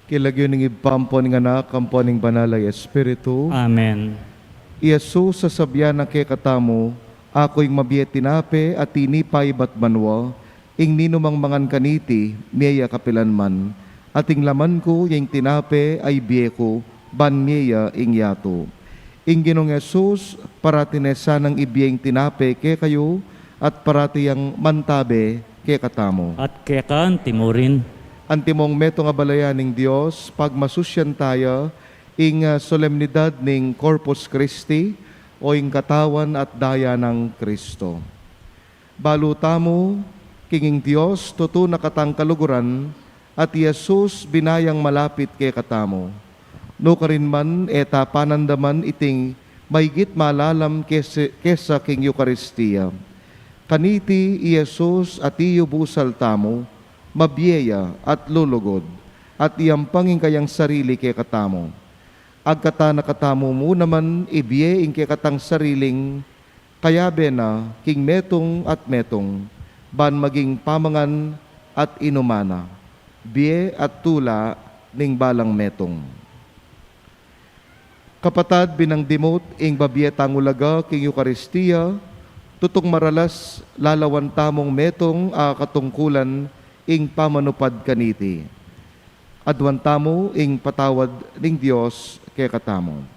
Kilagyo ng ipampo ng anak, kampo ng banalay Espiritu. Amen. Iyesus sa sabyan na kekatamo, ako'y mabiya tinape at tinipay batbanwa, ing ninumang mangan kaniti, miya kapilanman, ating laman ko yung tinape ay biye ko, ban miya ing yato. Ing Ginong Yesus, parati nesa ng ibiyeng tinape ke kayo, at parati yang mantabe kekatamo. At kekan timurin. Antimong meto nga balayan ng Diyos, pag masusyan tayo, ing solemnidad ng Corpus Christi, o ing katawan at daya ng Kristo. Balutamo, kinging Diyos, tuto na katang kaluguran, at Yesus binayang malapit kay katamo. No karin man, eta panandaman iting maygit malalam kesa king Eucharistia. Kaniti, Yesus, at iyo busal tamo, mabiyaya at lulugod, at iyampangin kayang sarili kay katamo. Agkata na katamo mo naman ibiye ing kay katang sariling, kayabe na king metong at metong, ban maging pamangan at inumana, biye at tula ning balang metong. Kapatad binang dimot ing babiye tangulaga king Eucharistia, tutong maralas lalawan tamong metong katungkulan ing pamanupad kaniti. Adwan tamo ing patawad ning Dios kay katamo.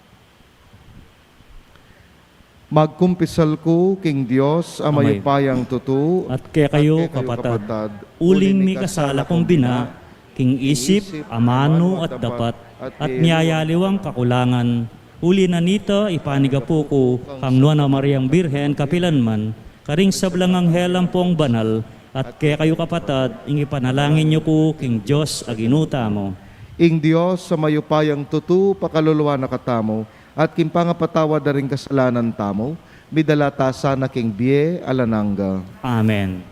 Magkumpisal ko king Dios Amay. amayupayang tutu At kaya kayo, kapatad, uling mi kasala kong bina, king isip, amano at dapat, at niyayaliwang kakulangan, uli na nito ipaniga po ko, kang Nuana Mariang Birhen, kapilanman, karing sablang anghelang pong banal, at kaya kayo kapatad, ing ipanalangin niyo po king Diyos aginuta mo. Ing Dios sa mayupayang tutu pakaluluwa na katamo, at kimpangapatawa da rin kasalanan tamo, midalata sana king biye alananga. Amen.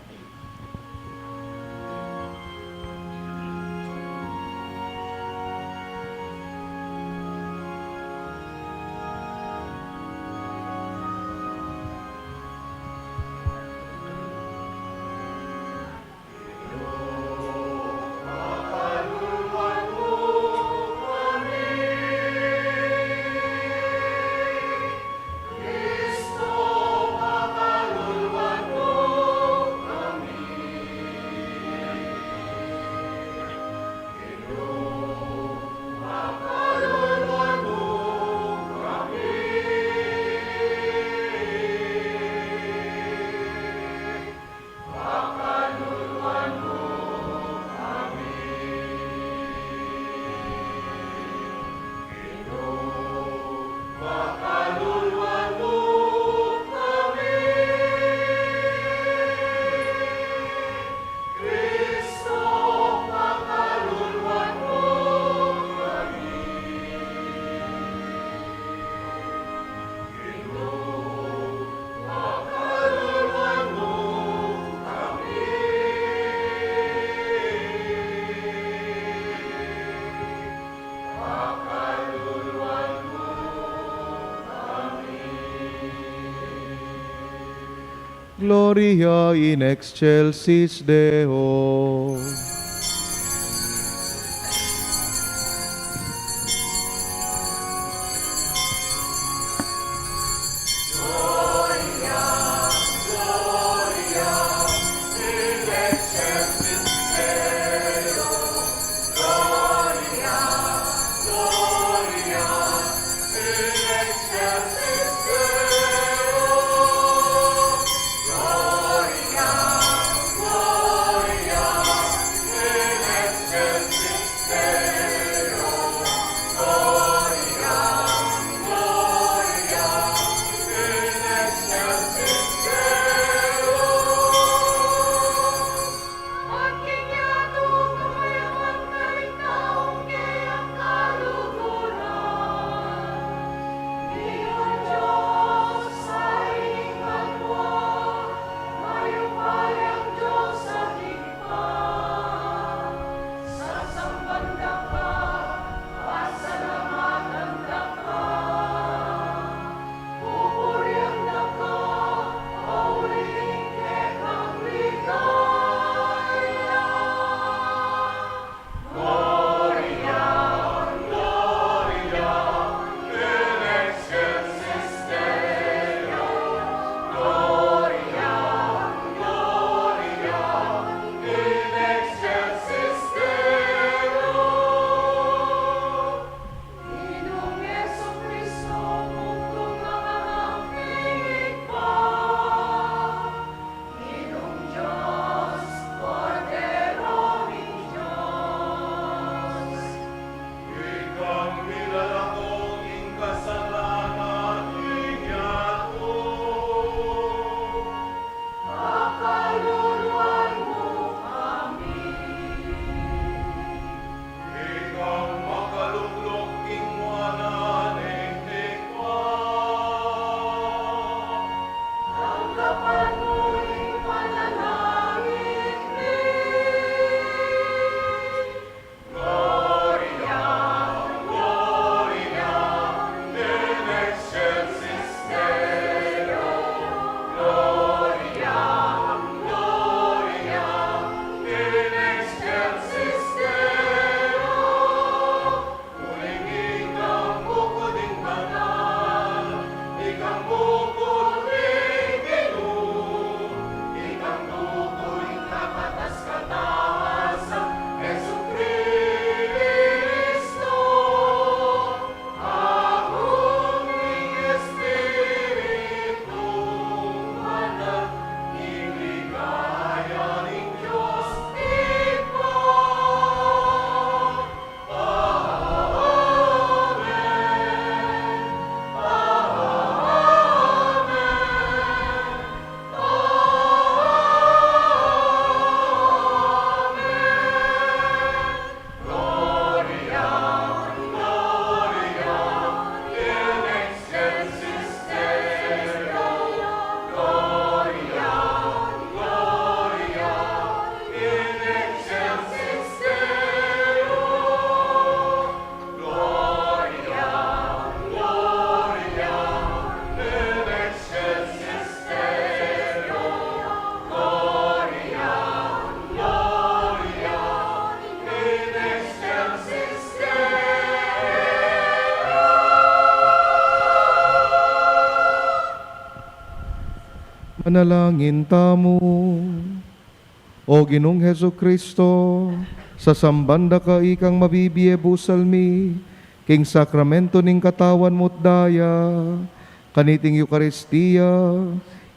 Gloria in excelsis Deo. Panalangin tamo. O Ginong Heso Kristo, sa sambanda ka ikang mabibiye busalmi, king sakramento ning katawan mo't daya, kaniting Eucharistia,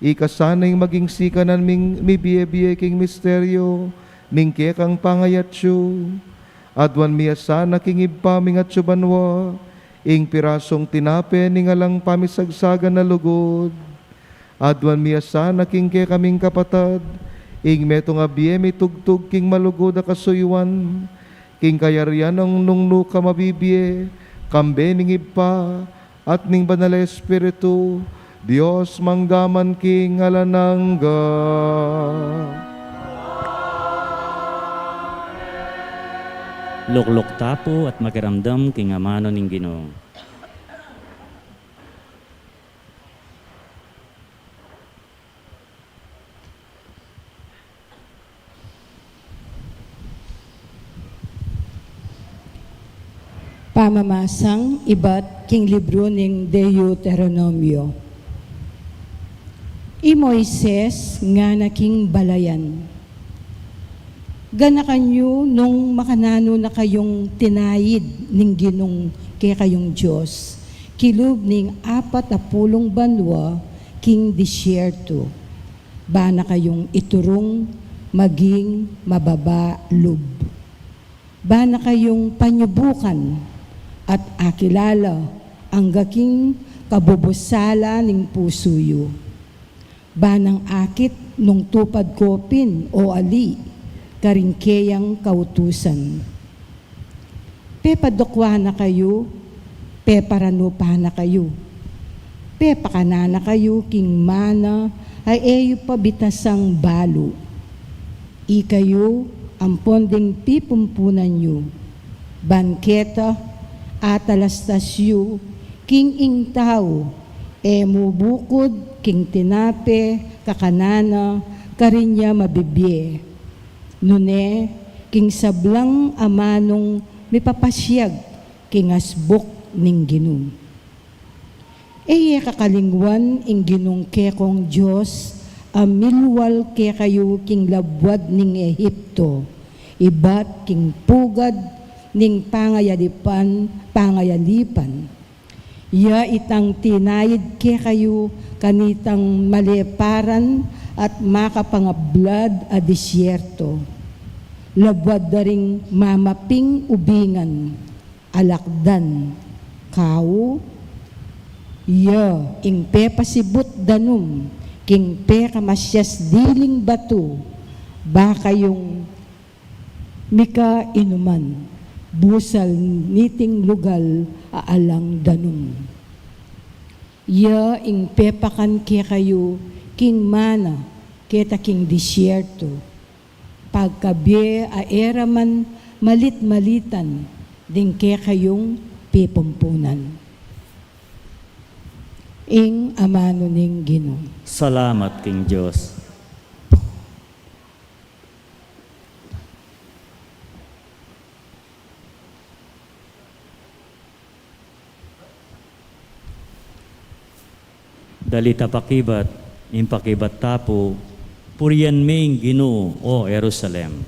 ikasanay maging sikanan ming mibiye-biye king misteryo, ning kekang pangayatsyo, adwan miyasana king ibpaming at banwa, ing pirasong tinape ning alang pamisagsagan na lugod, adwan miyasana king kekaming kapatad, ing metong abye may tugtog king malugod a kasuywan, king kayarian ang nungnu ka mabibye, kambe ning ipa, at ning banal na Espiritu, Dios manggaman king alanangga. Luklok tapo at makiramdam king amano ning Ginoo. Pamamasang iba't king libro ning Deuteronomio. I Moises nga naking balayan. Gana kanyo nung makanano na kayong tinayid ning Ginong kay kayong Diyos, kilub ning 40 banwa king disyerto, bana kayong iturong maging mababa lub. Bana kayong panyubukan at akilala ang gaking kabubusala ning pusuyo. Banang akit nung tupad kopin o ali, karingkeyang kautusan. Pepadokwa na kayo, peparano pa na kayo. Pepakana na kayo, king mana, ay eyo pabitasang balo. Ikayo, ang ponding pipumpunan nyo, banketa, atalastasyo, king ing tao, emo bukod, king tinape, kakanana, karinya mabibye. Nune, king sablang amanong mipapasyag, king asbok ning Ginoo. Eye kakalingwan ing Ginong kekong Diyos, amilwal ke kayo king labwad ning Ehipto, ibat king pugad ning pangayalipan. Ya itang tinayid ke kayo kanitang maleparan at makapangablad a disyerto. Labwad daring mamaping ubingan, alakdan, kao, ya ing pepasibut danum, king pekamasyas diling batu, baka yung mika inuman, busal niting lugal aalang danum. Ya ing pepakan ke kayo, king mana, keta king disyerto, pagkabye a eraman malit-malitan, ding ke kayong pipumpunan. Ing amano ning Ginoo. Salamat king Diyos. Dalita pakibat, impakibat tapo, puriyan ming Ginoo o Jerusalem.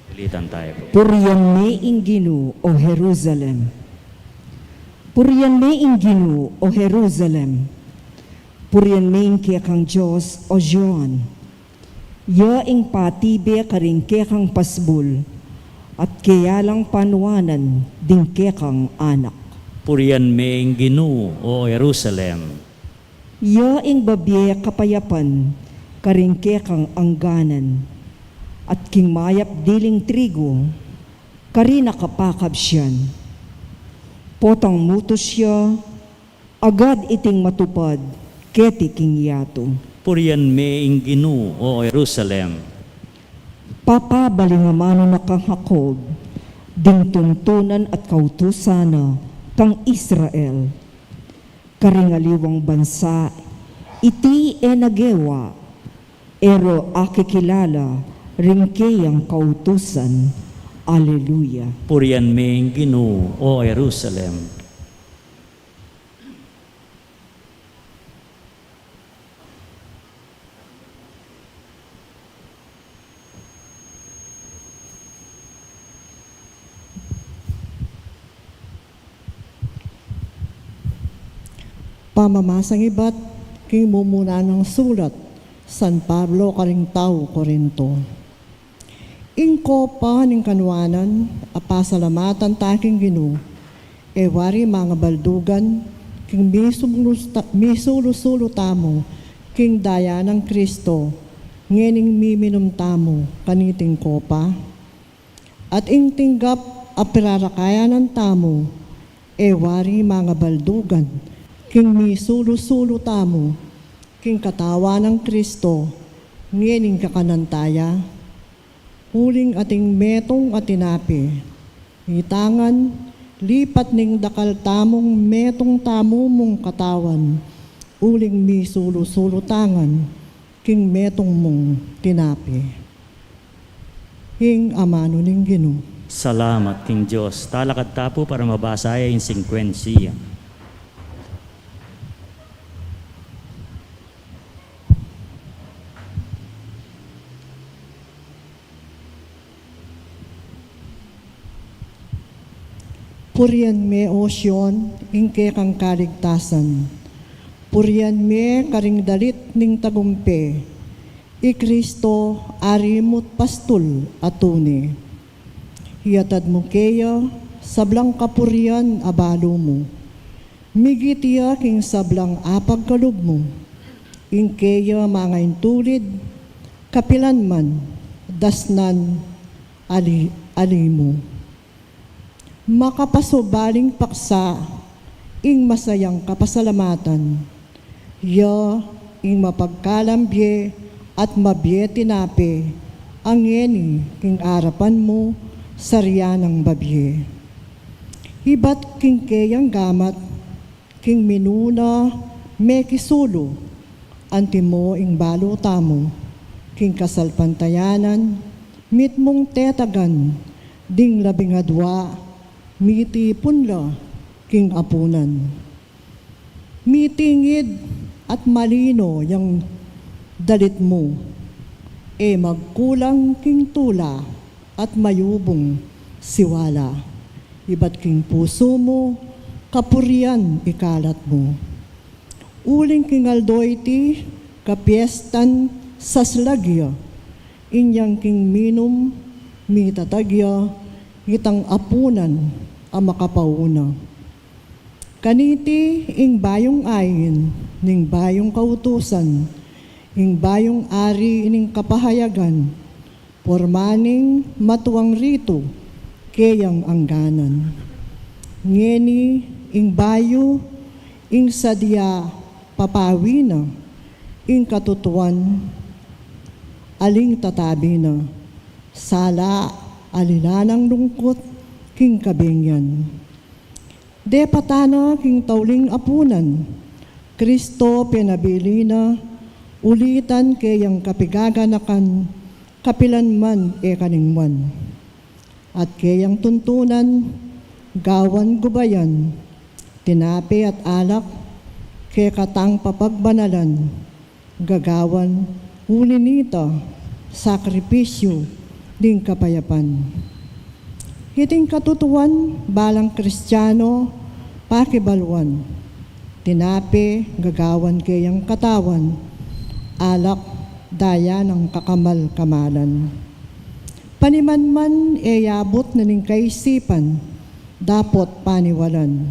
Dalitan tayo po. Puriyan me ing Ginoo o Jerusalem. Puriyan me ing Ginoo o Jerusalem. Puriyan me ing kekang Diyos o Zion. Ya ing patibe karing kekang pasbul at kayalang panuanan ding kekang anak. Puriyan ming Ginoo o Jerusalem. Ya ing babye kapayapan karing kekang angganan at king mayap diling trigo karina kapakab siyan. Potang mutos siya, agad iting matupad, keti king yato. Puriyan ming Ginoo o Jerusalem. Papabalingamano na kang Jacob, ding tuntunan at kautusana kang Israel. Karingaliwang bansa, iti nagewa, ero akikilala, ringkeyang kautusan. Alleluia. Puriyan ming Ginoo o Jerusalem. Pamamasang iba't king mumuna ng sulat, San Pablo karing tao Korinto. Ingko pa ning kanwanan, apasalamatan taking Ginoo, wari mga baldugan, king misulusulo tamo, king daya ng Kristo, ngening miminum tamo, kaniting kopa, at ing tinggap apirarakaya ng tamo, wari mga baldugan, king misulusulo tamo, king katawa ng Kristo, ngening kakanantaya, huling ating metong atinapi, itangan, lipat ning dakal tamong metong tamo mong katawan, uling misulusulo tangan, king metong mong tinapi. Hing amano ning Ginoo. Salamat, King Diyos. Talakad tapo para mabasa ay yung sequencia. Purian me osyon, ingke kang kaligtasan. Purian me karing dalit ning tagumpe. I Kristo arimut pastul atune. Hiyatad mo keya, sablang kapurian abalo mo. Migitiya king sablang apag kalub mo. Ingkeya mga intulid, kapilan man, dasnan, ali mo. Makapasubaling paksa, ing masayang kapasalamatan. Ya, ing mapagkalambye at mabye tinape, ang yeni king arapan mo, sarya ng babye. Hibat king keyang gamat, king minuna, me kisulo, antimo ing baluta mo, king kasalpantayanan, mit mong tetagan, ding labingadwa, miti punla, king apunan. Mitingid at malino yang dalit mo, magkulang king tula at mayubong siwala. Iba't king puso mo, kapurian ikalat mo. Uling king aldoyti, kapiestan saslagya, inyang king minum, mitatagya, itang apunan, ang makapauna. Kaniti ing bayong ayin, ning bayong kautusan, ing bayong ari ining kapahayagan, pormaning matuang rito, keyang angganan. Ngeni ing bayo, ing sadya papawina, ing katutuan, aling tatabi na, sala, alilanang lungkot, king kabingyan. De patana king tauling apunan, Kristo pinabili na, ulitan kayang kapigaganakan, kapilan man kaningman. At kayang tuntunan, gawan gubayan, tinapi at alak, kay katang papagbanalan, gagawan, ulinita, sakripisyo, ding kapayapan. Hiting katutuan, balang Kristiyano, pakibalwan, tinapi, gagawan kayang katawan, alak, daya ng kakamal-kamalan. Panimanman yabot na ning kaisipan, dapot paniwalan.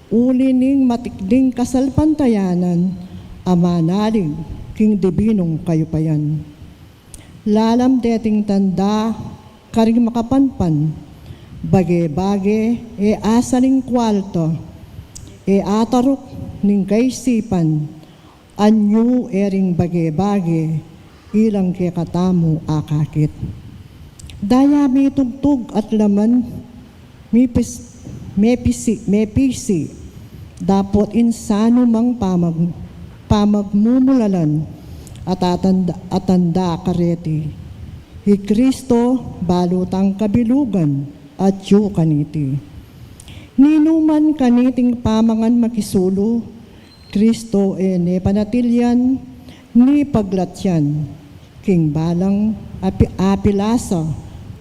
Uli ning matikding kasalpantayanan, amanalig, king dibinong kayupayan. Lalam deting tanda, karing makapanpan, bage-bage, asaling kwalto, atarok ning kaisipan, anyo ering bage-bage, ilang kekatamu akakit. Daya may tugtog at laman, mepisi, dapot insano mang pamagmumulalan, at atanda kareti. Hi Kristo balutang kabilugan at yu kaniti. Ninuman kaniting pamangan makisulo, Kristo ne panatilyan, ni paglatyan, king balang apilasa,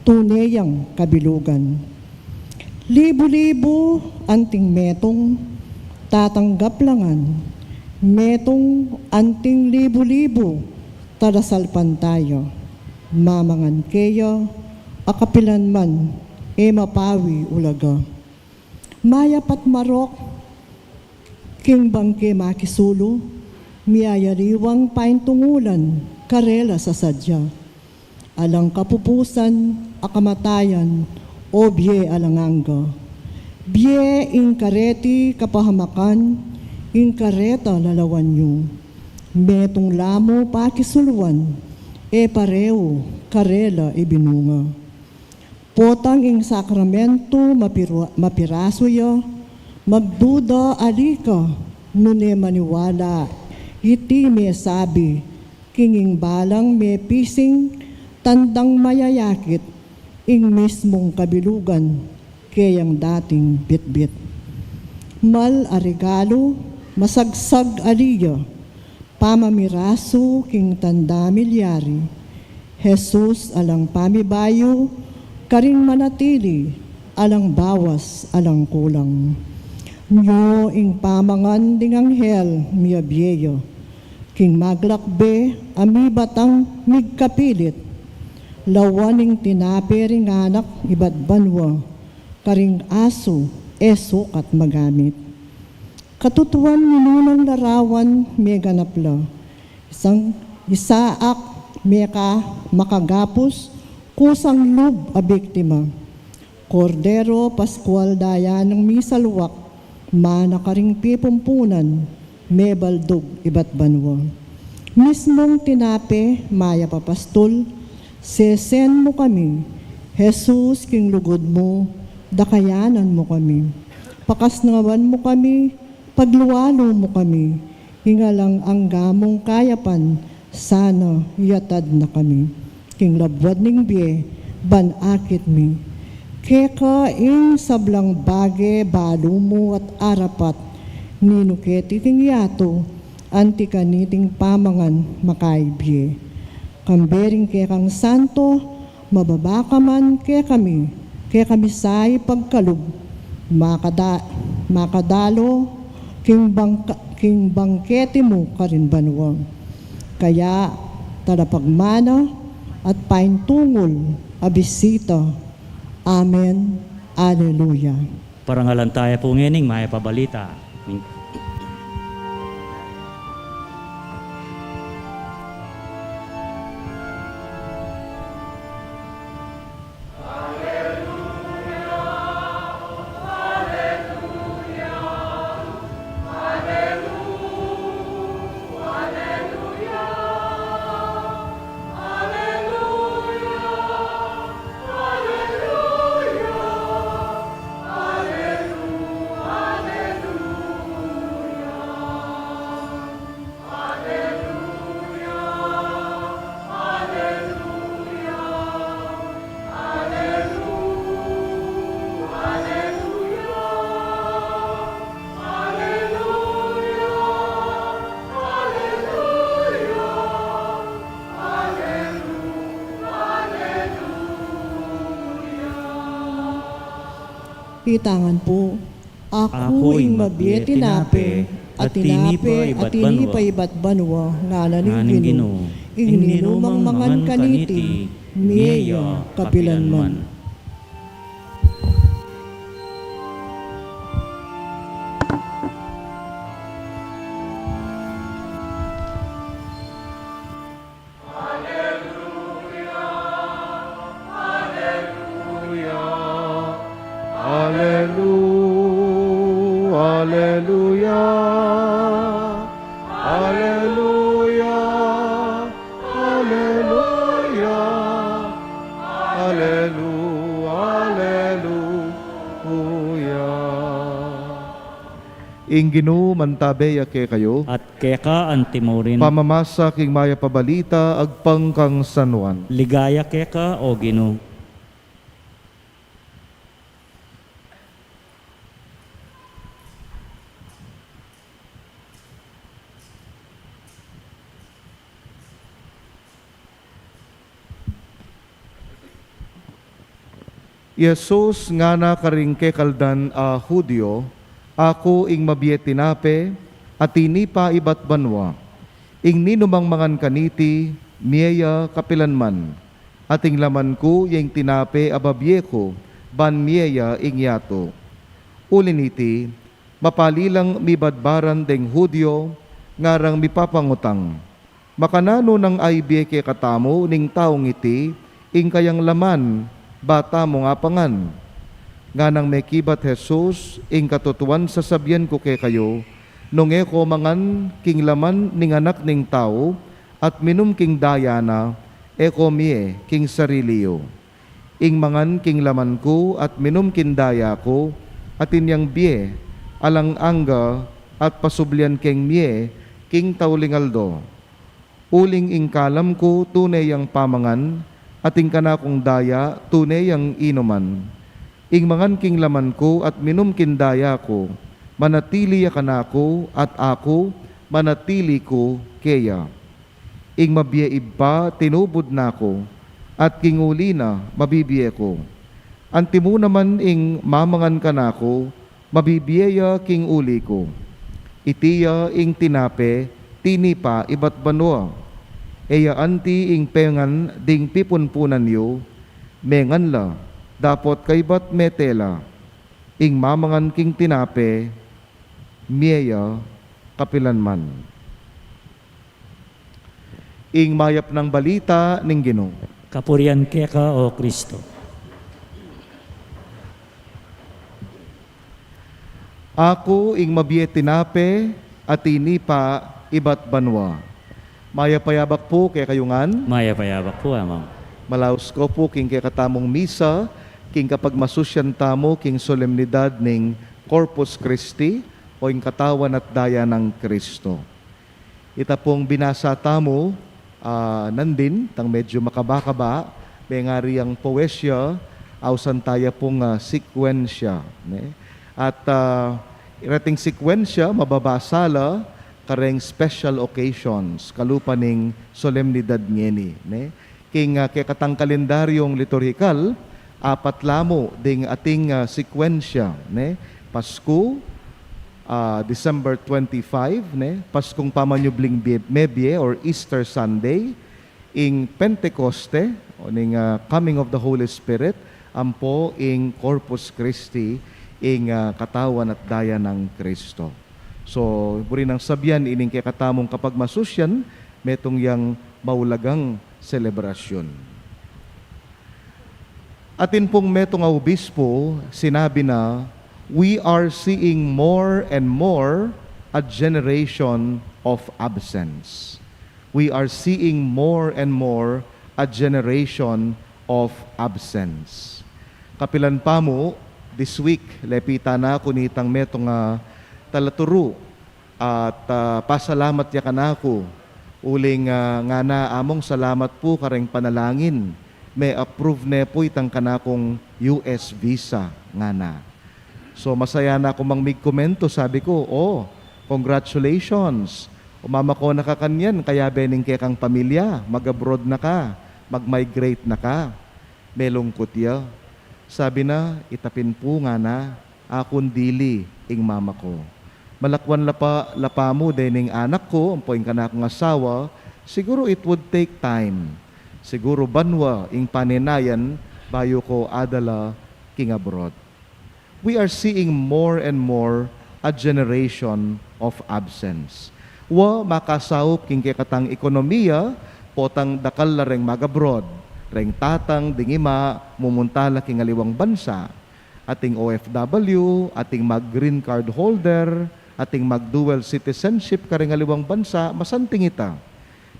tuneyang kabilugan. Libo-libo anting metong, tatanggap langan, metong anting libo-libo, tarasalpan tayo, mamangan keyo, akapilan man, mapawi ulaga. Mayapat marok, king bangke makisulo, miyayariwang paintungulan, karela sa sadya. Alang kapupusan, akamatayan, o biye alanganga. Biye ing kareti kapahamakan, ing kareta lalawan nyo. Metong lamo pakisuluan, pareo karela ibinunga. Potang ing sakramento mapiraso ya, magduda alika, nune maniwala, iti me sabi, kinging balang me pising, tandang mayayakit, ing mismong kabilugan, kayang dating bitbit. Mal a regalo, masagsag aliya, pamamiraso king tanda milyari, Jesus alang pamibayo, karing manatili, alang bawas, alang kulang. Nyo ing pamangan ding anghel miyabyeyo, king maglakbe, ami batang migkapilit, lawaning tinapering anak iba't banwa, karing aso, sukat magamit. Katutuan ninunang larawan, may ganapla. Isaak, meka makagapos, kusang lub a biktima. Kordero, Pascual daya ng misalwak, manakaring pipumpunan, may baldog iba't banwa. Mismong tinape, maya papastol, sesen mo kami, Jesus, king lugod mo, dakayanan mo kami. Pakasnawan mo kami, pagluwalo mo kami. Hingalang ang gamong kayapan, sana yatad na kami. King labwad ning biye, banakit mi. Keka ing sablang bage, balumo at arapat, ninuketi ting yato, antikaniting pamangan makaibye. Kambering kekang santo, mababaka man kaya kami say pagkalub, makadalo, king bangkete mo karin banwang. Kaya talapagmana at paintungol, abisita. Amen. Alleluia. Parangalan tayo po ngening, maya pabalita. Pitangan po, ako ing mabiye tinape, at tinape at tinipay ba't banwa, ngalaning gino, ing ninumang mangan kaniti, miya kapilanman. Alleluia, Alleluia, Alleluia, Alleluia, Alleluia. Inginu mantabeya ke kayo, At keka antimorin, pamamasa king maya pabalita agpangkang sanwan. ligaya keka o Ginoo. Jesus nga na karing kekaldan a Hudyo, Ako ing mabiye tinape, at tinipa ibat banwa. Ing ninumang mangan kaniti, miya kapilanman. Ating laman ko, yung tinape ababye ko, ban miya ing yato. Uliniti, mapalilang mibadbaran deng Hudyo, ngarang mipapangutang. Makanano ng aibye ke katamo, ning taong iti, ing kayang laman, bata mo nga pangan. Nga nang may kibat Jesus, ing katutuan sasabihan ko kay kayo, nung eko mangan king laman ning anak ning tao, at minum king dayana, eko mie king sariliyo. Ing mangan king laman ko, at minum king daya ko, at inyang bie, alang angga, at pasublian king mie, king taulingaldo. Uling ing kalam ko, tunay ang pamangan, at ing kanakong daya, tunay ang inuman. Ing mangan king laman ko at minum king daya ko, manatili kanako at ako manatili ko keya. Ing mabiye ibba tinubod nako at king uli na mabibiye ko. Antimo naman ing mamangan kanako, mabibiyeya king uli ko. Itiya ing tinape, tinipa ibat banwa. Eya anti ing pengan ding pipunpunan yo, mengan la. Dapot kaybat metela, ing mamangan king tinape, miya kapilanman. Ing mayap ng balita ning Ginoo. Kapurian ka o Kristo. Ako ing mabiye tinape, at tinipa ibat banwa. Mayapayabak po kay kayungan, Maya payabak po, amang. malaos ko po king kay katamong misa, king kapag masusyan tamo king solemnidad ning Corpus Christi o ing katawan at daya ng Kristo. Ita pong binasa tamo, nandin, tang medyo makabakaba, may ngari ang poesya, ausan taya pong sekwensya. Ne? At irating sekwensya, mababasala, kareng special occasions, kalupaning solemnidad ngeni. Ne? King katang kalendaryong liturhikal, apat lamo ding ating sekwensya, ne? Pasko, December 25, ne? Paskong Pamanyubling Mebye or Easter Sunday, ing Pentecoste, o ning coming of the Holy Spirit, ampo ing Corpus Christi, ing katawan at daya ng Kristo. So, buri nang sabyan ining kay katamong kapag masusyan, metong yang maulagang selebrasyon. Atin pong metong obispo, sinabi na, we are seeing more and more a generation of absence. We are seeing more and more a generation of absence. Kapilan pa mo, this week, lepita na ako nitang metong talaturo at pasalamat ya kanako. Uling nga na among salamat po kareng panalangin. May approve na po itang kanakong US visa nga na. So masaya na ako mang mig-komento. Sabi ko, congratulations. Umama ko na ka kanyan, kaya bening kay kang pamilya, mag-abroad na ka, mag-migrate na ka. May lungkot ya. Sabi na, itapin po nga na, akong dili ing mama ko. Malakwan lapa mo dening anak ko, ampoing ka na akong asawa, siguro it would take time. Siguro banwa ing paninayan, bayo ko adala king abroad. We are seeing more and more a generation of absence. Wa makasaup king katang ekonomiya, potang dakal la reng mag-abroad, reng tatang dingima mumuntala king aliwang bansa, ating OFW, ating mag-green card holder, ating mag-dual citizenship kareng aliwang bansa, masanting ita.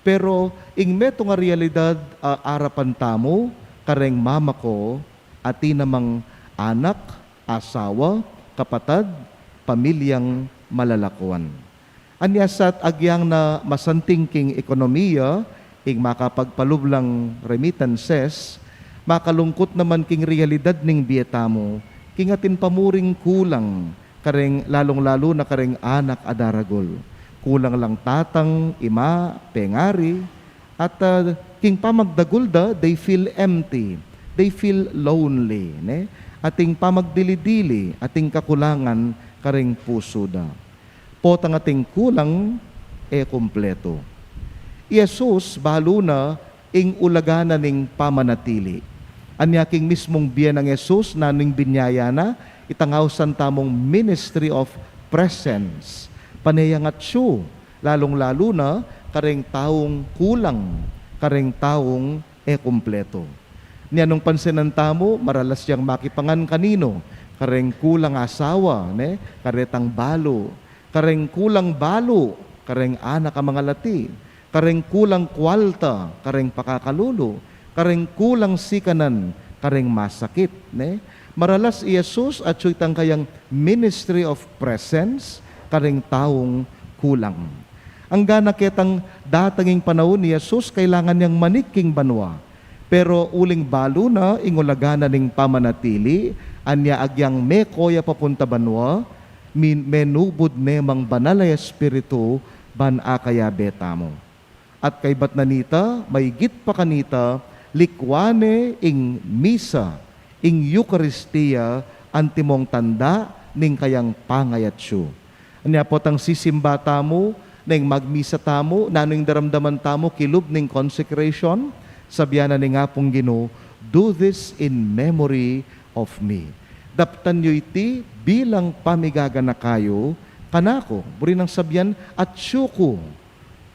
Pero ing meto nga realidad arapan tamo, kareng mama ko, ati namang anak, asawa, kapatad, pamilyang malalakwan. Anyasat agyang na masanting king ekonomiya, ing makapagpalublang remittances, makalungkot naman king realidad ning biyeta mo, king atin pamuring kulang, kareng lalong-lalo na kareng anak adaragol. Kulang lang tatang, ima, pengari, at king pamagdagulda, they feel empty, they feel lonely. Ne? Ating pamagdili-dili, ating kakulangan, karing puso da. Potang ating kulang kumpleto. Jesus balo na ing ulagana ning pamanatili. Anyaking mismong biyan ng Jesus na ning binyaya na itangawsan tamong ministry of presence. Paneyangat siyo, lalong-lalo na karing taong kulang, karing taong kumpleto. Niya nung pansinan tamo, maralas yang makipangan kanino, karing kulang asawa, karetang balo, karing kulang balo, karing anak ang mga lati, karing kulang kwalta, karing pakakalulo, karing kulang sikanan, karing masakit. Maralas Jesus at siyang kayang ministry of presence, karing taong kulang. Ang gana ketang datanging panahon ni Jesus, kailangan niyang maniking banwa. Pero uling balo na, ingulagana ning pamanatili, anya agyang me koya papunta banwa, menubod nemang banalay espiritu, ban akaya betamo. At kay bat nanita, may git pa kanita, likwane ing misa, ing Eucharistia, antimong tanda, ning kayang pangayat siyo. Anya po tang sisimba tamo, ning magmisa tamo, naning daramdaman tamo, kilub ning consecration, sabyanan ni nga pong Ginoo, do this in memory of me. Daptan nyo iti bilang pamigaga na kayo, kanako, buri ng sabyan, at syuko,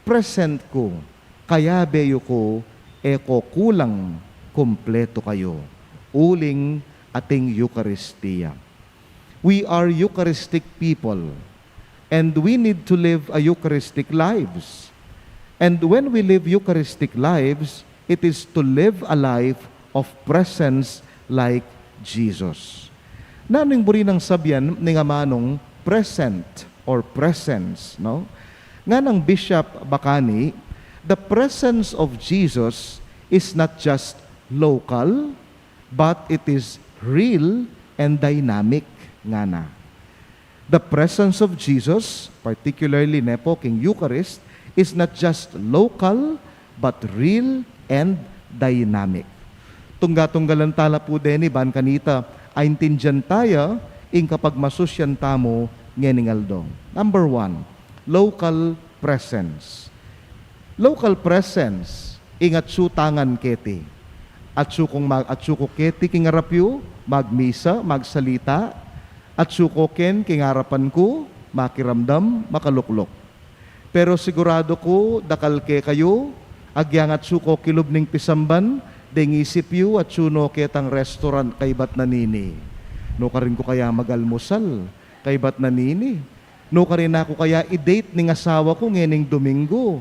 present ko, kaya beyo ko, kulang, kompleto kayo. Uling ating Eucharistia. We are Eucharistic people, and we need to live a Eucharistic lives. And when we live Eucharistic lives, it is to live a life of presence like Jesus. Naning buri ng sabyan ni nga manong present or presence, no? Nga ng Bishop Bacani, the presence of Jesus is not just local, but it is real and dynamic nga na. The presence of Jesus, particularly nepo king Eucharist, is not just local, but real and dynamic. Tungga-tunggalan tala po deni ban kanita, aintindihan tayo, ing kapag masusyan tamo, ngeningaldo. Number 1, local presence. Local presence, ingat su tangan keti. At su ko keti kingarapyo, magmisa, magsalita, at su ko ken kingarapan ko, makiramdam, makaluklok. Pero sigurado ko, dakal ke kayo, agyangat su ko kilub ning pisamban, deng isip yu at suno ketang restaurant kay bat nanini. No karin ko kaya magalmusal, kay bat nanini. No karin ako kaya i-date ning asawa ko ngening Domingo,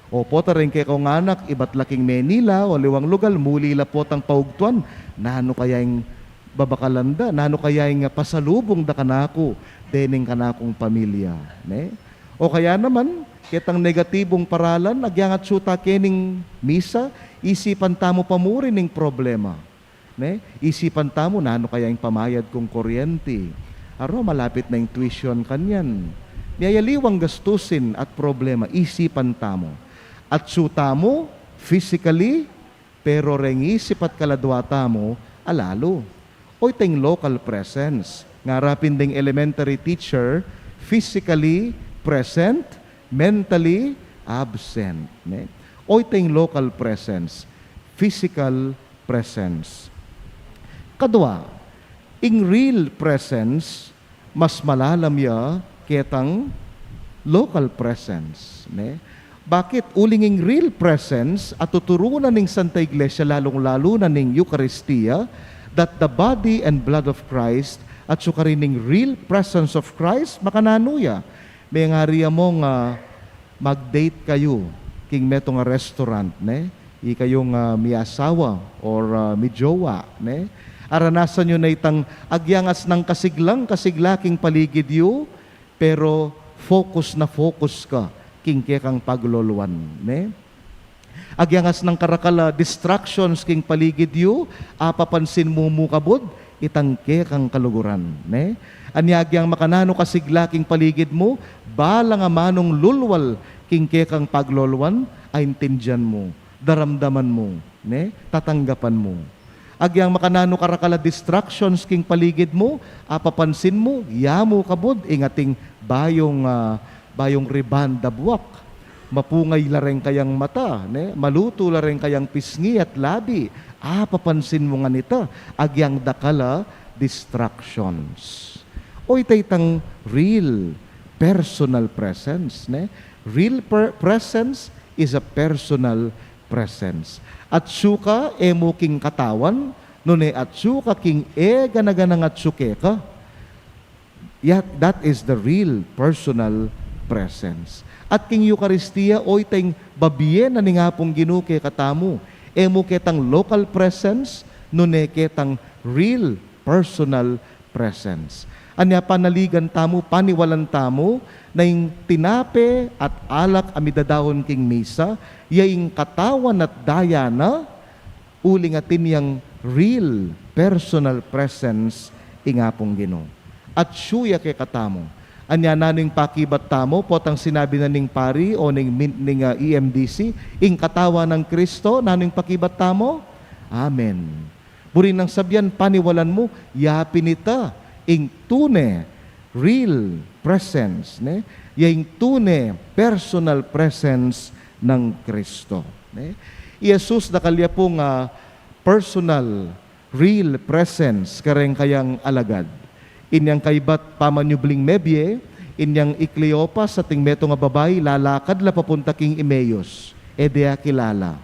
Opo, taring kay kong anak, ibat laking Manila, o liwang lugal, muli la po tang paugtuan, nano kaya yung babakalanda, nano kaya yung pasalubong da kanako, dening kanakong pamilya, O kaya naman, kitang negatibong paralan, agyangat suta kening misa, isipan tamo pamuri ning problema. Isipan tamo na ano kaya yung pamayad kong kuryente. Aro, malapit na yung tuition kanyan. Niyayaliwang gastusin at problema, isipan tamo. At suta mo, physically, pero ring isip at kaladwa tamo, alalo. O itong local presence. Ngarapin ding elementary teacher, physically present, mentally absent. O itong local presence, physical presence. Kadwa, in real presence, mas malalam ya ketang local presence. Bakit? Ulinging real presence at tuturunan ng Santa Iglesia, lalong-lalo na ng Eucharistia, that the body and blood of Christ at sukarining real presence of Christ, makananuya. May nga riya mong mag-date kayo, king metong restaurant, ikayong may asawa or may jowa, aranasan nyo na itang agyangas ng kasiglaking paligid yu, pero focus na focus ka, king kekang pagluluan, agyangas ng karakala distractions king paligid yu, apapansin mo mukabod, itang kekang kaluguran, anyagyang makanano kasiglaking paligid mo, balang amanong lulwal, king kekang pagluluan, ay intindihan mo, daramdaman mo, tatanggapan mo. Agyang makanano karakala distractions king paligid mo, papansin mo, yamo kabod, ingating bayong riban dabuak. Mapungay la rin kayang mata, ne? Maluto la rin kayang pisngi at labi. Papansin mo nga nita, agyang dakala distractions. O itaytang real personal presence, ne? Real presence is a personal presence. At suka emo king katawan, nune at suka king ganaganang at suke ka. Yet that is the real personal presence. At king Eucharistia oy tayong babiyen na nga pong ginuke katamo. Emo ketang local presence, nune ketang real personal presence. Anya panaligan tamo, paniwalan tamo, na yung tinape at alak amidadahon king misa, yaing katawan at dayana, uling atin yung real personal presence ingapong Ginoo. At suya kay katamo. Anya naning pakibat tamo, potang sinabi na ning pari o ning EMDC, ing katawan ng Kristo, naning pakibat tamo? Amen. Burin ng sabyan, paniwalan mo, yapinita, ing tune, real presence, ne? Yung tune, personal presence ng Kristo. Ne? Jesus na kalya pong personal, real presence kareng kayang alagad. Inyang kaibat pamanyubling mebye, inyang Ikleopas sa ting meto nga babay, lalakad la papunta king Emmaus, edea kilala.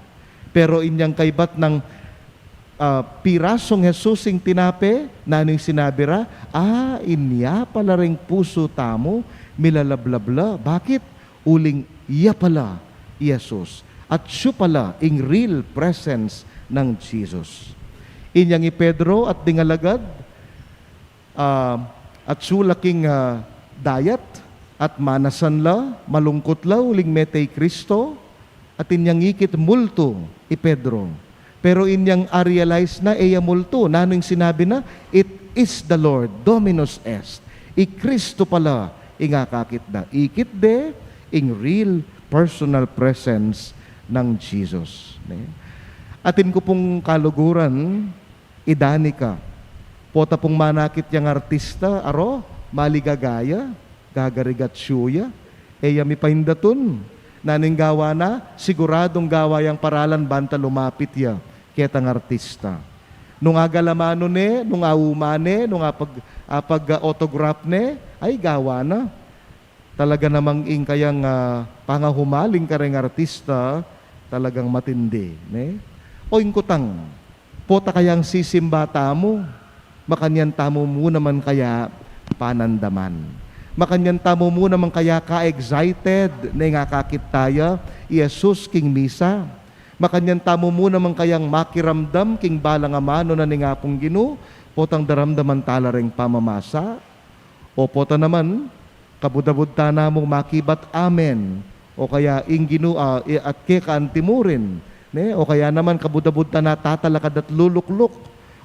Pero inyang kaibat ng pirasong Jesusing tinape, naning sinabira, inya pala ring puso tamo, milalablabla. Bakit? Uling iya pala, Jesus. At siya pala, ing real presence ng Jesus. Inyang Pedro at dingalagad, at sulaking dayat, at manasan la, malungkot la, uling metay Kristo, at inyang ikit multo, Pedro. Pero inyang realize na multo, nanong sinabi na, it is the Lord, Dominus est. Kristo pala, ingakakit na. Ikit de, ing real personal presence ng Jesus. Atin ko pong kaluguran, idani ka. Pota pong manakit yung artista, maligagaya, gagarigat syuya, mi pahindatun. Naning gawa na, siguradong gawa yung paralan banta lumapit ya. Ketang artista. Nung agalamano ne, nung aumane, nung pag-autograph ne, ay gawa na. Talaga namang kayang pangahumaling kareng artista, talagang matindi. Ne? O kutang, pota kayang sisimba tamo, makanyan tamo mo naman kaya panandaman. Makanyan tamo mo naman kaya ka-excited na nga kakit tayo, Jesus king misa. Makanyan tamo mo naman kayang makiramdam king balang amano na ningapong Ginoo, potang daramdaman tala ring pamamasa. O pota naman, kabudabudta na mong makibat amen. O kaya ing Ginoo at kekaantimurin. Ne? O kaya naman kabudabudta na tatalakad at lulukluk.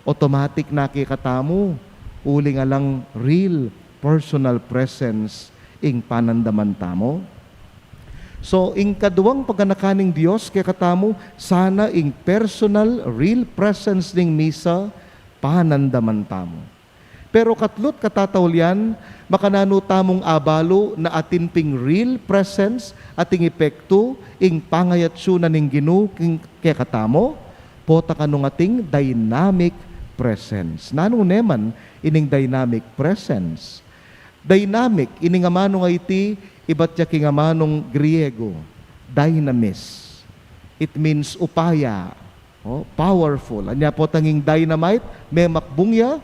Automatic na kikatamo. Uling alang real personal presence ing panandaman tamo. So, ing kaduwang pagkanakaning Diyos, kaya katamo, sana ing personal, real presence ning misa, panandaman tamo. Pero katlot katatawlian, makanano tamong abalo na atin ping real presence, ating epekto, ing pangayatsyo na ning Ginoo, kaya katamo, pota kanong ating dynamic presence. Nanong neman, ining dynamic presence. Dynamic, ining amano nga iti, iba't ya kingamanong Griego, dynamis. It means upaya, powerful. Anya po tanging dynamite, may makbungya,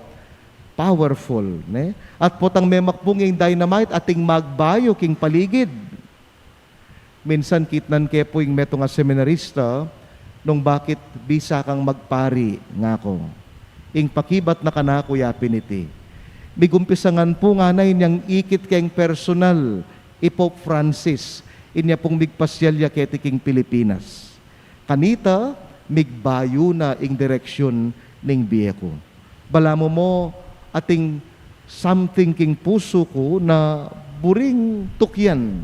powerful. Ne? At po tang may makbunging dynamite, ating magbayo king paligid. Minsan kitnan ke po yung meto nga seminarista, nung bakit bisa kang magpari nga ko. Ing pakibat na kanako yapin iti. Bigumpisangan po nga na inyang ikit kayong personal, Pope Francis, inya pong migpasyalya ketiking Pilipinas. Kanita, migbayo na ing direksyon ning biyeko. Balamo mo, ating something king puso ko na buring tukyan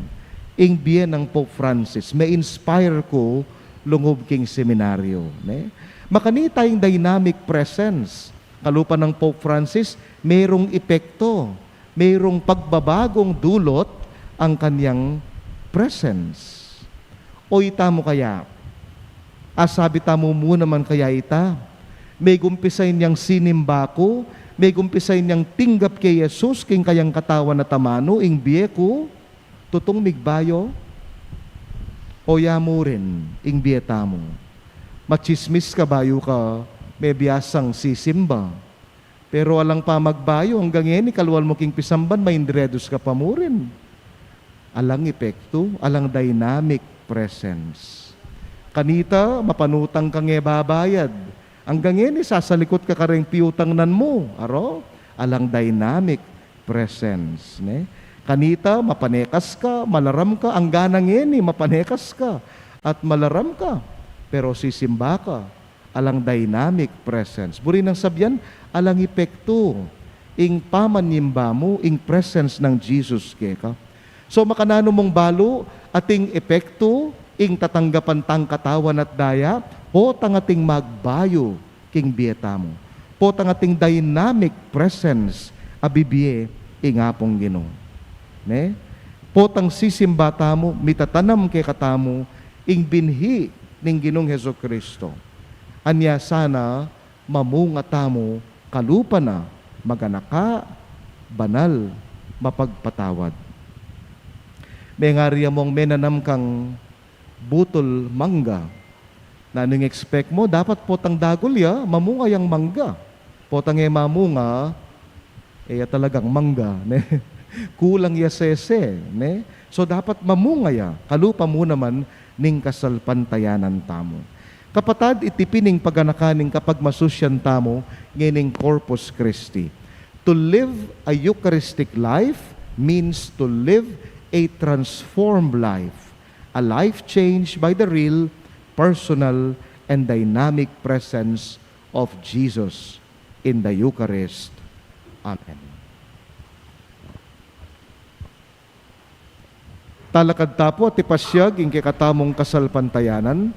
ing biyen ng Pope Francis. May inspire ko lungub king seminaryo. Ne? Makani tayong dynamic presence. Kalupa ng Pope Francis, mayroong epekto, mayroong pagbabagong dulot ang kanyang presence. O ita mo kaya, asabi tamo mo naman kaya ita, may gumpisain niyang sinimbako, may gumpisain niyang tinggap kay Jesus, king kayang katawan na tamano, ing biyeko, tutong migbayo, o yamo rin, ing biyeta mo. Machismis ka bayo ka, may biyasang sisimba. Pero alang pa magbayo, hanggang yan, ikalwal mo king pisamban, may indredos ka pa mo rin. Alang epekto, alang dynamic presence. Kanita, mapanutang kang babayad. Hanggang yan, sasalikot ka kareng piutang nan mo. Aro? Alang dynamic presence. Ne? Kanita, mapanekas ka, malaram ka. Ang ganang yan, mapanekas ka at malaram ka. Pero sisimba ka. Alang dynamic presence. Buri ng sabyan, alang epekto. Ing pamanimba mo, ing presence ng Jesus keka. So makanano mong balo, ating epekto, ing tatanggapan tang katawan at daya, po tangating magbayo, king bieta mo. Po tangating dynamic presence, abibie, ing apong Ginoo. Ne? Po tang sisimbata mo, mitatanam kay katamo, ing binhi, ning Ginoong Hesus Kristo. Anya sana mamungata mo kalupa na maganaka, banal, mapagpatawad. May ngariya mong menanam kang butol mangga na nung expect mo, dapat potang dagol ya, mamunga yang mangga. Potang mamunga, talagang mangga. Ne? Kulang ya sese. Ne? So dapat mamunga ya, kalupa mo naman ning kasalpantayanan tamo. Kapatad, itipining paganakaning kapag masusyan tamo ngining Corpus Christi. To live a Eucharistic life means to live a transformed life. A life changed by the real, personal, and dynamic presence of Jesus in the Eucharist. Amen. Talakad tapo at ipasyag ing kikatamong kasalpantayanan,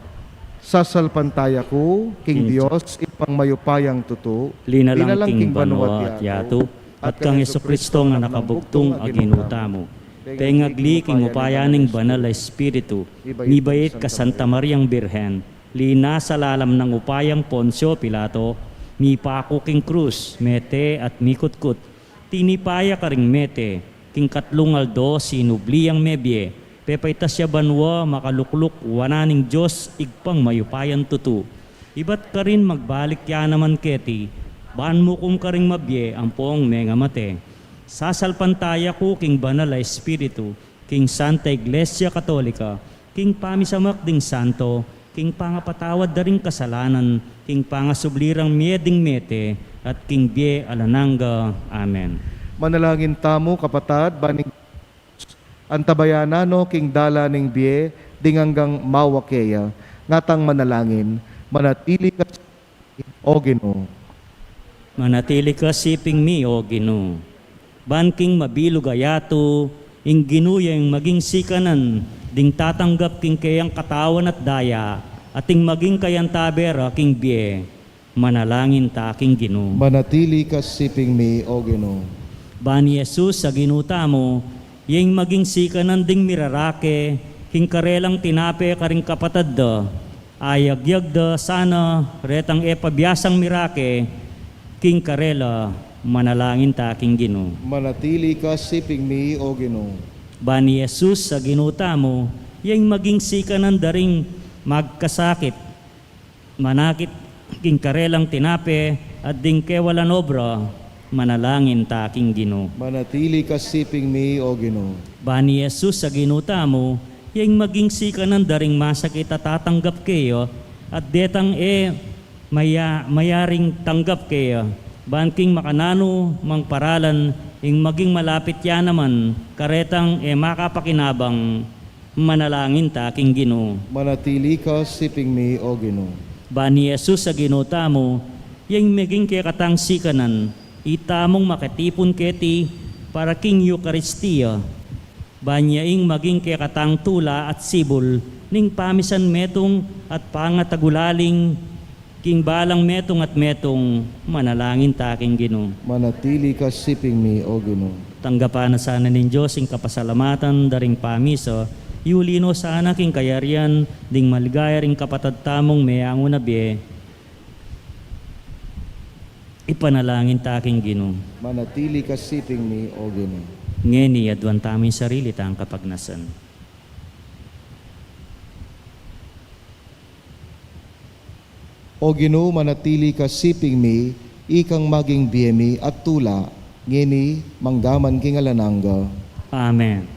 sasalpantaya ko, King Dios, ipang mayupayang tuto, linalang king banwa at yato, at kang Jesucristo nga nakabugtong aginuta mo. Tengagli king upayaning banal na Espiritu, nibayit ka Santa Mariang Birhen, lina sa lalam ng upayang Poncio Pilato, mi pako king krus, mete at mikutkut, tinipaya ka ring mete, king katlong aldo sinubliyang mebye, pepaitas siya banwa makalukluk wananing Diyos igpang mayupayan tutu. Iba't ka rin magbalik ya naman keti, baan mo kung ka ring mabye ang poong menga mate. Sasalpantaya ko king banal na Espiritu, king Santa Iglesia Katolika, king pamisamak ding santo, king pangapatawad da ring kasalanan, king pangasublirang mieding mete, at king bie alananga. Amen. Manalangin tamo, kapatad, baning antabayanano king dala ning bie, dinganggang mawakeya, ngatang manalangin, manatili ka o Ginoo. Manatili ka siping mi, O Ginoo. Banking mabilog ayato, ing ginuyang maging sikanan, ding tatanggap king kayang katawan at daya, ating maging kayang tabera king bie, manalangin ta king Ginoo. Manatili ka siping mi, o Ginoo. Bani Jesus sa ginuta mo, yung maging sikanan ding mirarake, king karelang tinape karing kapatad da, ayagyag da sana retang pabiyasang mirake, king karela, manalangin ta king Ginoo. Manatili ka siping mi, o Ginoo. Bani Jesus sa ginuta mo, yung maging sikanan daring magkasakit, manakit king karelang tinape, at ding kewalan obra, manalangin ta king Ginoo. Manatili ka siping mi, o Ginoo. Bani Jesus sa ginuta mo, yung maging sikanan daring masakit at tatanggap kayo, at detang mayaring tanggap kayo. Banking makanano, mang paralan, ing maging malapit yan naman, karetang makapakinabang, manalangin ta king Ginoo. Manatili ka siping mi, o Ginoo. Bani Jesus sa ginuta mo, yung maging kekatang sikanan, itamong makatipon keti para king Eucharistia. Banyaing maging kekatang tula at sibol, ning pamisan metong at pangatagulaling king balang metong at metong manalangin taking Ginoo. Manatili ka siping mi, O Ginoo. Tanggapan na sana nin Diyos ing kapasalamatan daring pamiso, iulino sana king kayarian ding maligaya ring kapatad tamong mayango na biye. Ipanalangin taking Ginoo. Manatili ka siping mi, O Ginoo. Ngeni adwan tamin sarili tang kapagnasan. O Ginoo, manatili ka siping mi, ikang maging biyemi at tula, ngini manggaman king alananga. Amen.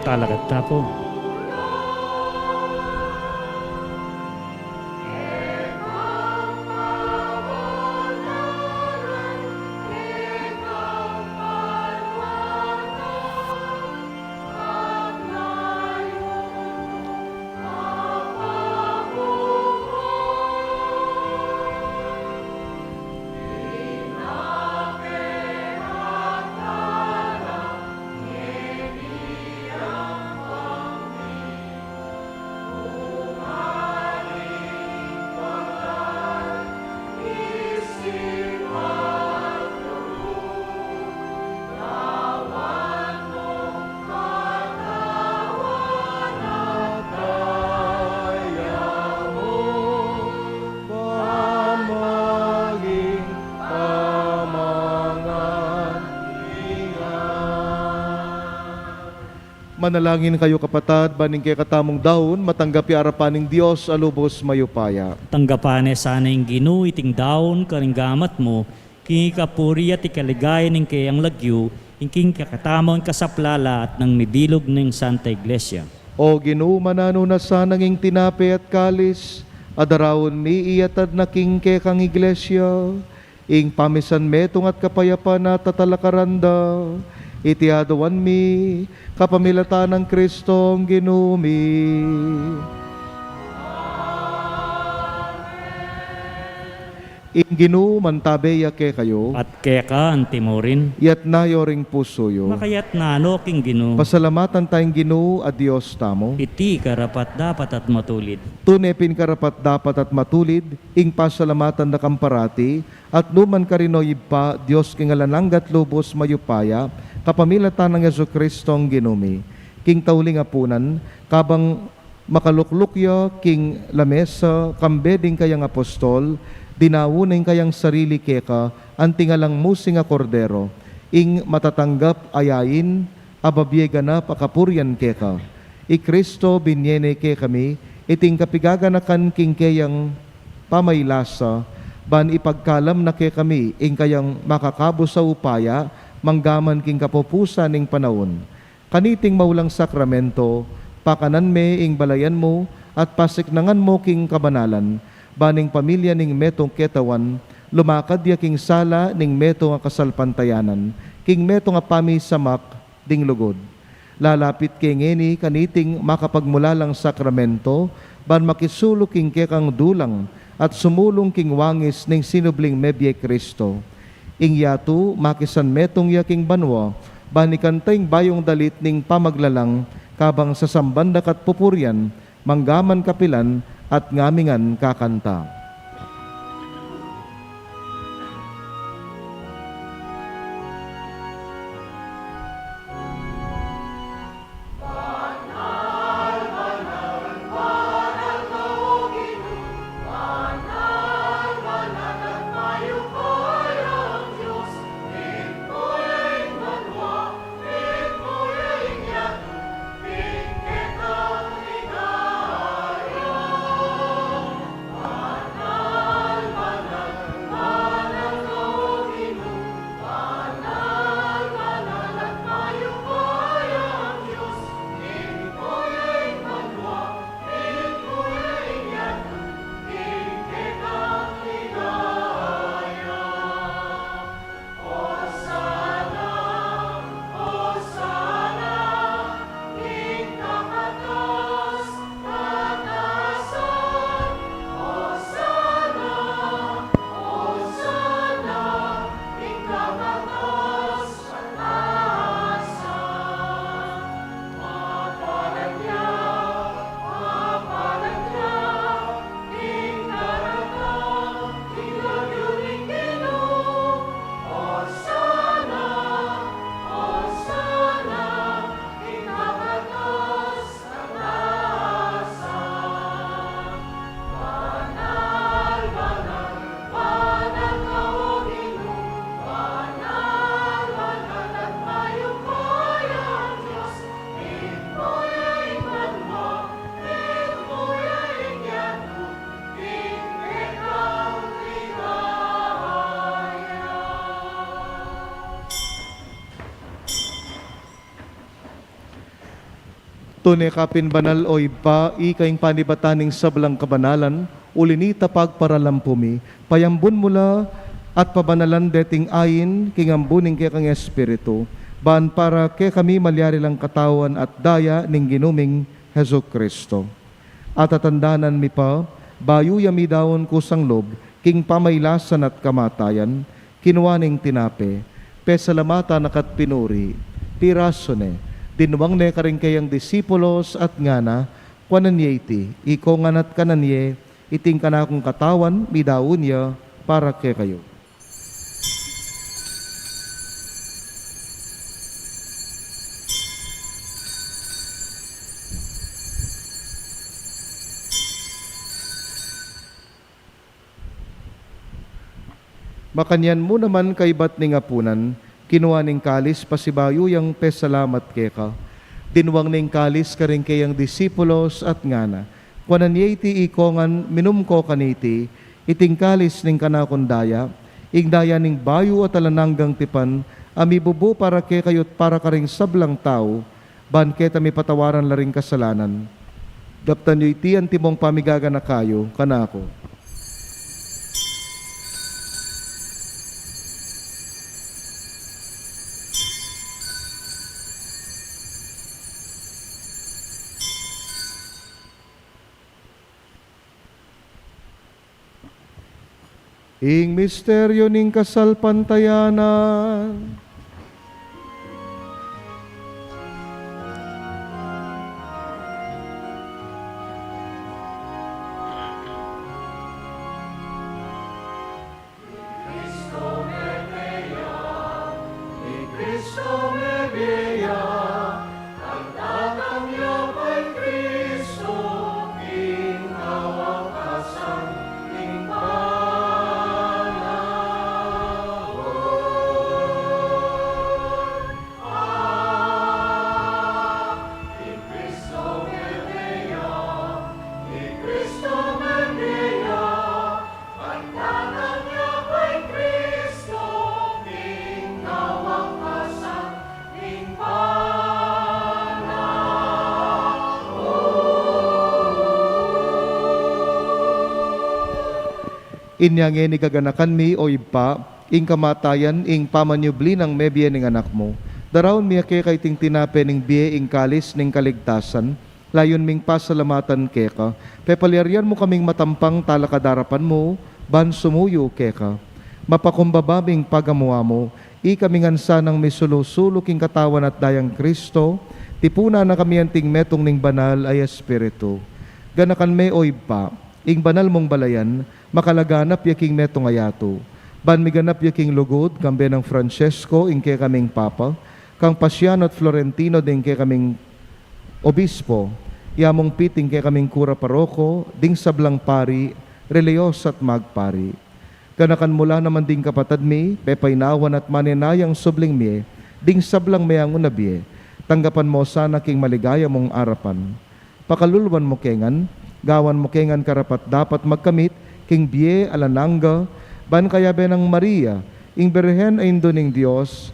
Talagat tapo. Manalangin kayo kapatad, baning kay katamong daon, matanggapi arapaning Diyos, alubos mayupaya. Tanggapane sana yung Ginoo iting daon karing gamat mo, king ikapuri at ikaligaya ng kayang lagyo, king kakatamon kasaplala at ng mibilog ng Santa Iglesia. O Ginoo, manano na sanang ing tinape at kalis, adarawon mi iyatad na king kay kang iglesia, ing pamisan metong at kapayapa na tatalakaranda, itiadawan mi, kapamilatan ng Kristong Ginoo mi. ing Ginoo mantabeya ke kayo, At keka ang timorin, yat nayo ring pusoyo. makayat nano king Ginoo. Pasalamatan tayong Ginoo a Dios tamo. Iti karapat dapat at matulid. Tunepin karapat dapat at matulid, ing pasalamatan na kamparati, at numan karinoy pa, Diyos king alananggat lubos mayupaya, kapamilatan ng Yesu Kristong ginumi. King tauling apunan, kabang makaluklukya, king lamesa, kambeding kayang apostol, dinawunin kayang sarili keka, antingalang musing a kordero, ing matatanggap ayain, ababyega na pakapuryan keka. I Kristo binyene ke kami, iting kapigaganakan king kayang pamaylasa, ban ipagkalam na ke kami, ing kayang makakabo sa upaya, manggaman king kapupusa ning panahon. Kaniting maulang sakramento, pakanan me ing balayan mo, at pasiknangan mo king kabanalan, baning pamilya ning metong ketawan, lumakad ya king sala ning metong kasalpantayanan, king metong apami samak ding lugod. Lalapit kay ngeni kaniting makapagmulalang sakramento, ban makisulo king kekang dulang, at sumulong king wangis ning sinubling mebye Kristo. Ing yatu makisan metong yaking banwa, banikantayng bayong dalit ning pamaglalang, kabang sa sambandak at pupuryan, manggaman kapilan at ngamingan kakanta. Tunay kapin banal o iba, ikaing panibataning sablang kabanalan, ulinita pagparalampumi, payambun mula at pabanalan deting ayin, kingambuning kaya kang Espiritu, baan para kaya kami malyari lang katawan at daya ning ginuming Heso Kristo. At atandanan mi pa, bayu yami dawon kusang lob, king pamaylasan at kamatayan, kinuwaning tinape, pesalamata nakat pinuri, pirasone, dinwang ne karing kayang disipulos at ngana, kwananyeti, iko nganat kananye, iting kanakong katawan, midawon niya, para kay kayo. Makanyan mo naman kay bat ning apunan, kinuha ning kalis pasibayo yang pesalamat keka. Dinwang ning kalis karing kayang disipulos at ngana. Kwananyeti ikongan minum ko kaniti, iting kalis ning kanakundaya, ing daya ning bayo at alananggang tipan, amibubo para ke kayot para karing sablang tao, ban keta mi patawaran laring kasalanan. Daptan nyo iti ang timong pamigaga na kayo, kanako. ing misteryo ning kasalpantayanan. Inyangin igaganakan mi o ipa, ing kamatayan, ing pamanyubli ng mebye ning anak mo. Daraon miya kay ting tinape ning biye ing kalis ning kaligtasan, layon ming pasalamatan keka. Pepalyaryan mo kaming matampang talakadarapan mo, ban sumuyo keka. Mapakumbabaming pagamuwa mo, ikamingansa ng misulusulok ing katawan at dayang Kristo, tipuna na kami anting metong ning banal ay espiritu. Ganakan me o ipa, ing banal mong balayan, makalaganap yaking metong ayato. Ban miganap yaking lugod, kambe ng Francesco, ingke kaming papa, kang Pasiano at Florentino, dingke kaming obispo, yamong piting ke kaming kura paroko, ding sablang pari, reliyos at magpari. Ganakan mula naman ding kapatad mi, pepainawan at maninayang subling mi, ding sablang mayang unabi, tanggapan mo sana king maligaya mong arapan. Pakalulwan mo kengan, gawan mo kengan karapat dapat magkamit, king biye alananga, ban kayabe ng Maria, ing berhen ay ning Diyos,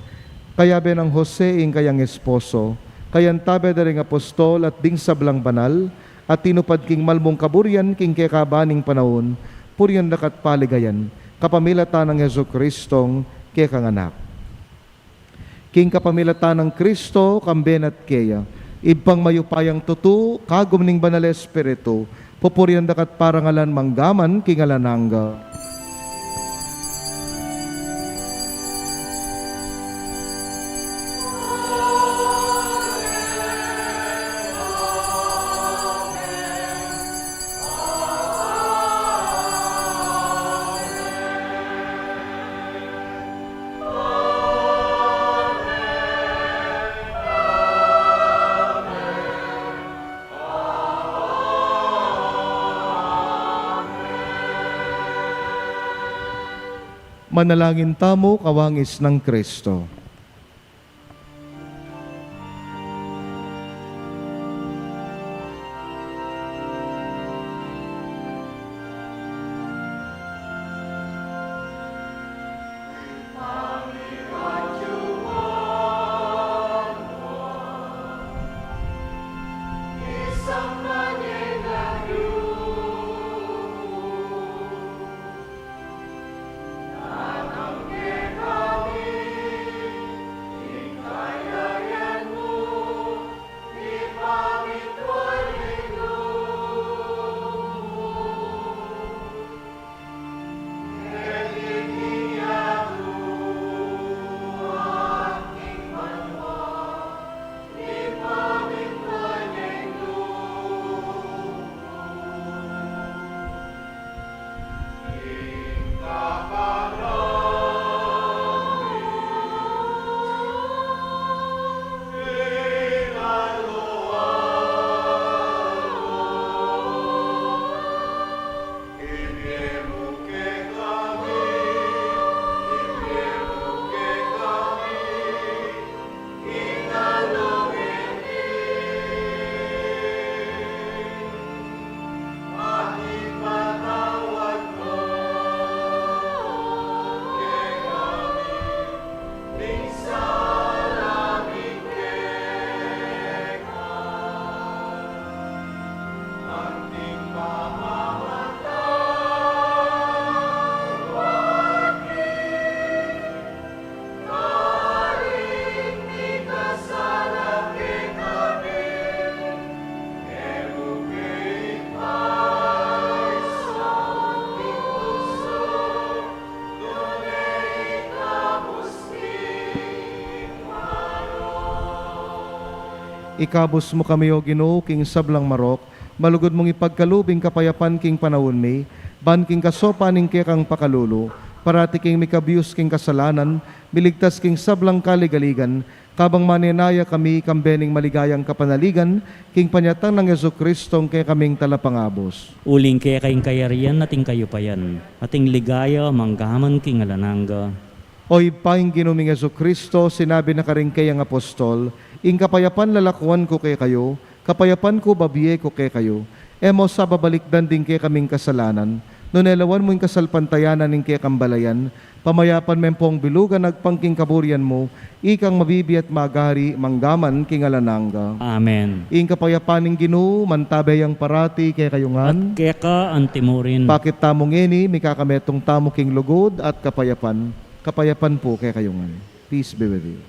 kayabe ng Jose ing kayang esposo, kayan tabe daring apostol at ding sablang banal, at tinupad king malmong kaburian king kekabaning panahon, purian dakat paligayan, kapamilata ng Yesu Kristong kekanganak. King kapamilata ng Kristo, kamben at keya, ibang mayupayang tutu, kagum ning banal espiritu, pupurian dakat parangalan manggaman kingalanangga. Manalangin tamo, kawangis ng Kristo. Ikabos mo kami o Ginoo king sablang marok, malugod mong ipagkalubing kapayapan king panahon mi, ban king kasopa ning kang pakalulo, parati king mikabiyos king kasalanan, miligtas king sablang kaligaligan, kabang maninaya kami kambening maligayang kapanaligan, king panyatang ng Yesu Kristong kay kaming talapangabos. Uling kaya kayong kayarian nating kayo pa yan. Ating ligaya manggaman king alananga. Oy paing ginuming Yesu Kristo, sinabi na karing kayang apostol, ing kapayapan lalakuan ko kay kayo, kapayapan ko babiye ko kay kayo, emo sa babalikdan din kay kaming kasalanan, nunelawan mo yung kasalpantayanan ning kay kambalayan, pamayapan mempong bilugan nagpangking kaburian mo, ikang mabibi at magari, manggaman king alananga. Amen. Ing kapayapan ning Ginoo, mantabay ang parati kay kayungan, Kaya ka antimurin. bakit tamong ini, mikakametong tamo king lugod at kapayapan, kapayapan po kay kayungan. Peace be with you.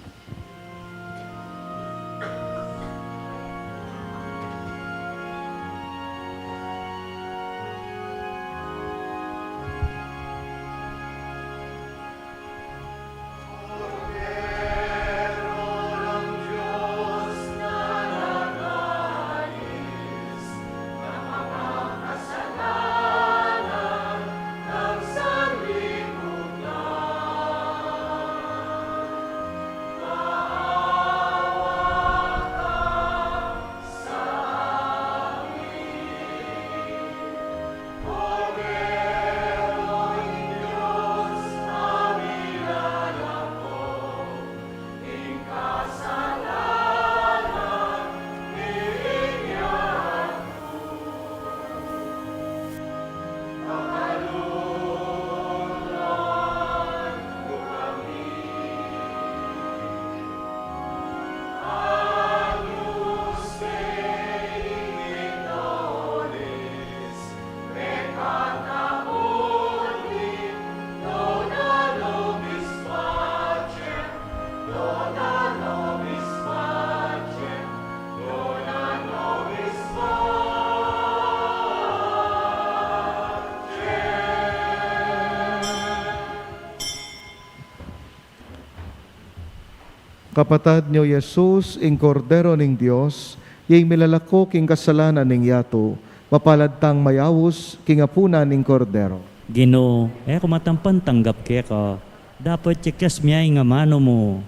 Kapatad niyo Jesus, ing kordero ning Dios, yung milalako king kasalanan ning yato, mapalad tang mayawos king apuna ning kordero. Ginoo, kumatampan tanggap kaya ka. Dapat tsekas miya nga mano mo.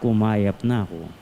Kumayap na ako.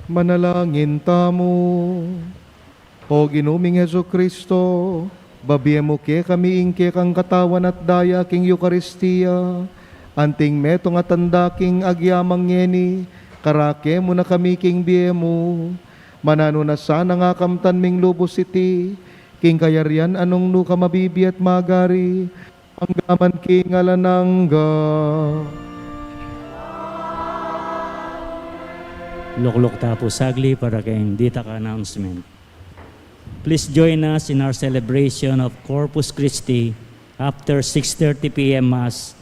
Manalangin tamo. O ginuming Heso Kristo, babiyan mo ke kami ingke kang katawan at daya king Eucharistia, anting metong at tanda king agyamang ngeni, karake mo na kami king biyemo, manano na sana nga kamtan ming lubos iti, king kayarian anong nu ka mabibi at magari, anggaman king alanangga. Luklok tapo sagli para kayong dita ka announcement. Please join us in our celebration of Corpus Christi after 6:30 p.m. Mass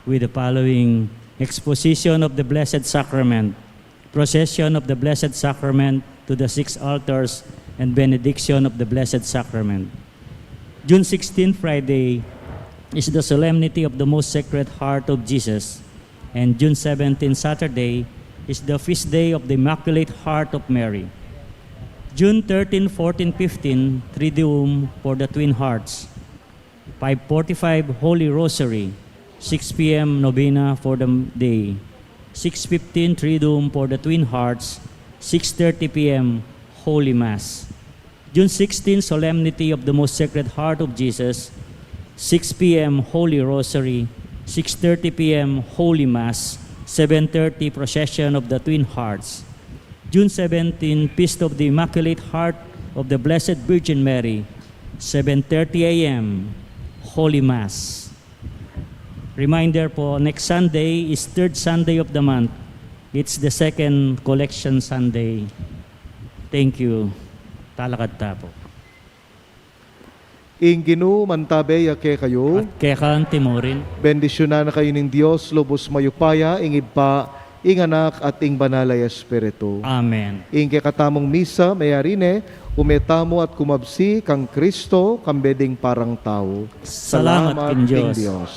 with the following exposition of the Blessed Sacrament, procession of the Blessed Sacrament to the 6 altars, and benediction of the Blessed Sacrament. June 16, Friday, is the Solemnity of the Most Sacred Heart of Jesus, and June 17, Saturday, is the feast day of the Immaculate Heart of Mary. June 13, 14, 15, Triduum for the Twin Hearts. 5:45, Holy Rosary. 6 p.m. Novena for the day. 6:15, Triduum for the Twin Hearts. 6:30 p.m. Holy Mass. June 16, Solemnity of the Most Sacred Heart of Jesus. 6 p.m. Holy Rosary. 6:30 p.m. Holy Mass. 7:30, Procession of the Twin Hearts. June 17, Feast of the Immaculate Heart of the Blessed Virgin Mary, 7:30 a.m., Holy Mass. Reminder po, next Sunday is third Sunday of the month. It's the second collection Sunday. Thank you. Talakad tapo. Inginu mantabeya ke kayo, At kaya kan Timorin, bendisyonan na kayo ng Diyos, lubos mayupaya, ingibpa, inganak at ing banalay Espiritu. Amen. Ingke katamong misa, mayarine, umetamo at kumabsi kang Kristo, kambeding parang tao. Salamat king Diyos. Diyos.